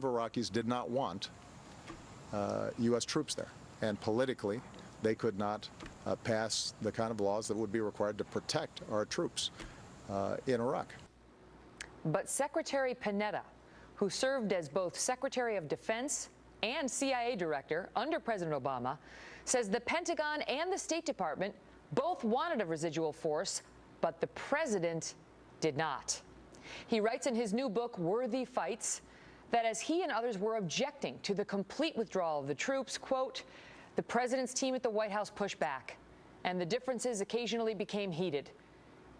Iraqis did not want U.S. troops there, and politically they could not pass the kind of laws that would be required to protect our troops in Iraq. But Secretary Pannetta, who served as both Secretary of Defense and CIA Director under President Obama, says the Pentagon and the State Department both wanted a residual force, but the president did not. He writes in his new book, Worthy Fights, that as he and others were objecting to the complete withdrawal of the troops, quote, the president's team at the White House pushed back, and the differences occasionally became heated.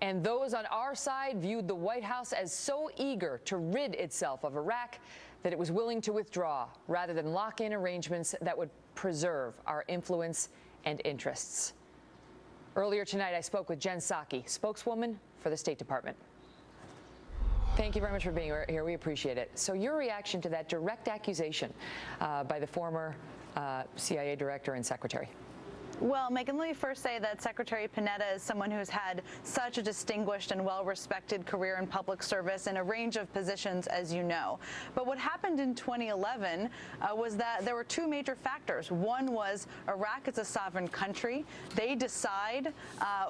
And those on our side viewed the White House as so eager to rid itself of Iraq that it was willing to withdraw rather than lock in arrangements that would preserve our influence and interests. Earlier tonight, I spoke with Jen Psaki, spokeswoman for the State Department. Thank you very much for being here. We appreciate it. So your reaction to that direct accusation by the former CIA director and secretary? Well, Megan, let me first say that Secretary Pannetta is someone who's had such a distinguished and well-respected career in public service in a range of positions, as you know. But what happened in 2011 was that there were two major factors. One was Iraq is a sovereign country. They decide,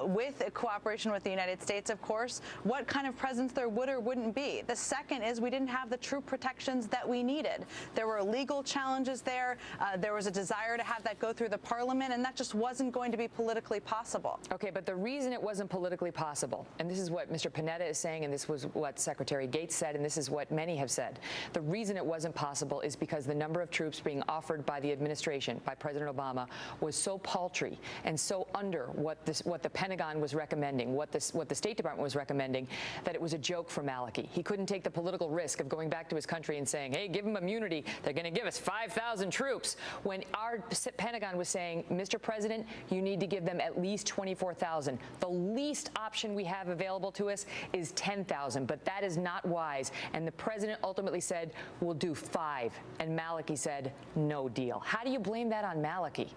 with cooperation with the United States, of course, what kind of presence there would or wouldn't be. The second is we didn't have the troop protections that we needed. There were legal challenges there. There was a desire to have that go through the parliament, and that just wasn't going to be politically possible. Okay, but the reason it wasn't politically possible, and this is what Mr. Pannetta is saying, and this was what Secretary Gates said, and this is what many have said, the reason it wasn't possible is because the number of troops being offered by the administration, by President Obama, was so paltry and so under what the Pentagon was recommending, what the State Department was recommending, that it was a joke for Maliki. He couldn't take the political risk of going back to his country and saying, hey, give them immunity, they're going to give us 5,000 troops, when our Pentagon was saying, Mr. President, you need to give them at least 24,000. The least option we have available to us is 10,000, but that is not wise. And the president ultimately said, we'll do 5. And Maliki said, no deal. How do you blame that on Maliki?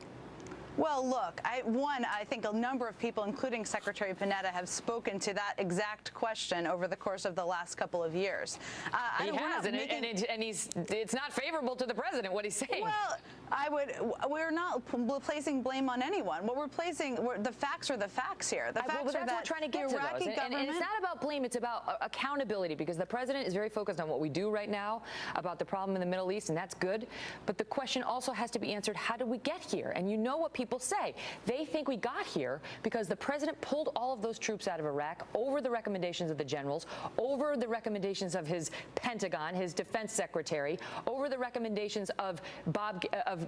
Well, look, I think a number of people, including Secretary Pannetta, have spoken to that exact question over the course of the last couple of years. He has, and it's not favorable to the president, what he's saying. Well, we're not placing blame on anyone. What we're placing, the facts are the facts here. The facts well, that's what we're trying to get to those. And it's not about blame, it's about accountability, because the president is very focused on what we do right now about the problem in the Middle East, and that's good. But the question also has to be answered, how did we get here? And you know what people say. They think we got here because the president pulled all of those troops out of Iraq over the recommendations of the generals, over the recommendations of his Pentagon, his defense secretary, over the recommendations of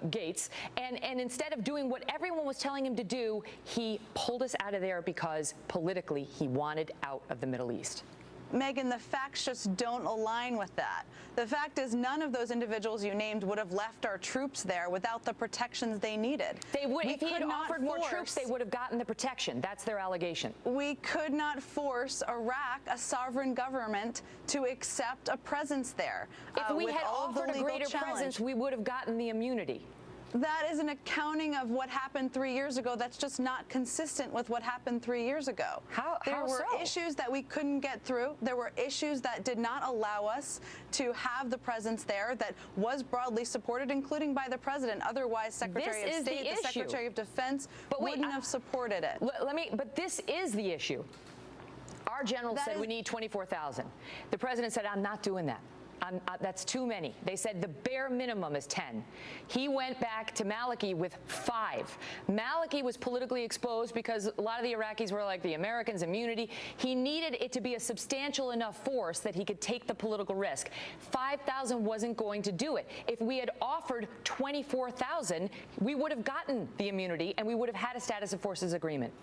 Gates, and instead of doing what everyone was telling him to do, he pulled us out of there because politically he wanted out of the Middle East. Megan, the facts just don't align with that. The fact is none of those individuals you named would have left our troops there without the protections they needed. They would, if he had offered more troops, they would have gotten the protection. That's their allegation. We could not force Iraq, a sovereign government, to accept a presence there. If we had offered a greater presence, we would have gotten the immunity. That is an accounting of what happened 3 years ago. That's just not consistent with what happened 3 years ago. There were issues that we couldn't get through. There were issues that did not allow us to have the presence there that was broadly supported, including by the president. Otherwise, Secretary of State, the Secretary of Defense wouldn't have supported it. But this is the issue. Our general said we need 24,000. The president said, I'm not doing that. That's too many. They said the bare minimum is 10. He went back to Maliki with 5. Maliki was politically exposed because a lot of the Iraqis were like the Americans' immunity. He needed it to be a substantial enough force that he could take the political risk. 5,000 wasn't going to do it. If we had offered 24,000, we would have gotten the immunity and we would have had a status of forces agreement.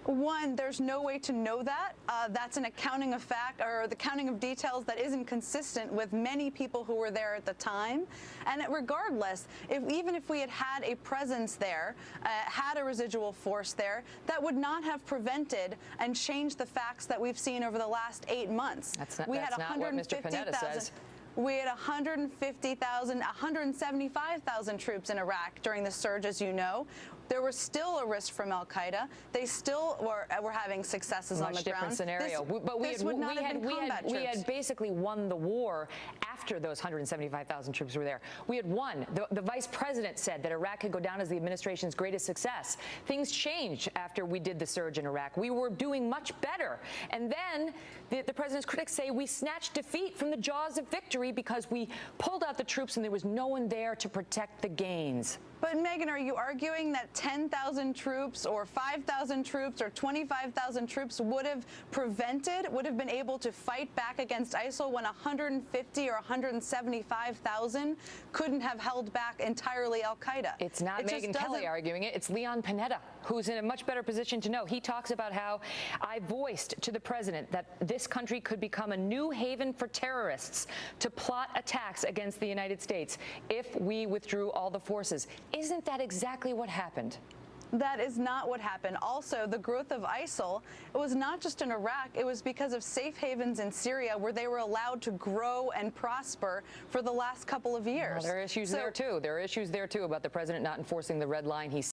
One, there's no way to know that. That's an accounting of fact, or the counting of details that isn't consistent with many people who were there at the time. And regardless, even if we had had a presence there, had a residual force there, that would not have prevented and changed the facts that we've seen over the last 8 months. That's not what Mr. Pannetta says. We had 150,000, 175,000 troops in Iraq during the surge, as you know. there was still a risk from al-Qaeda. They still were having successes on the ground. Much different scenario. But we had basically won the war after those 175,000 troops were there. We had won. The vice president said that Iraq could go down as the administration's greatest success. Things changed after we did the surge in Iraq. We were doing much better. And then the president's critics say we snatched defeat from the jaws of victory because we pulled out the troops and there was no one there to protect the gains. But Megan, are you arguing that 10,000 troops or 5,000 troops or 25,000 troops would have been able to fight back against ISIL when 150 or 175,000 couldn't have held back entirely al-Qaeda? It's not Megyn Kelly arguing it. It's Leon Pannetta, who's in a much better position to know. He talks about how I voiced to the president that this country could become a new haven for terrorists to plot attacks against the United States if we withdrew all the forces. Isn't that exactly what happened? That is not what happened. Also, the growth of ISIL, it was not just in Iraq, it was because of safe havens in Syria where they were allowed to grow and prosper for the last couple of years. Well, there are issues there too. There are issues there too about the president not enforcing the red line he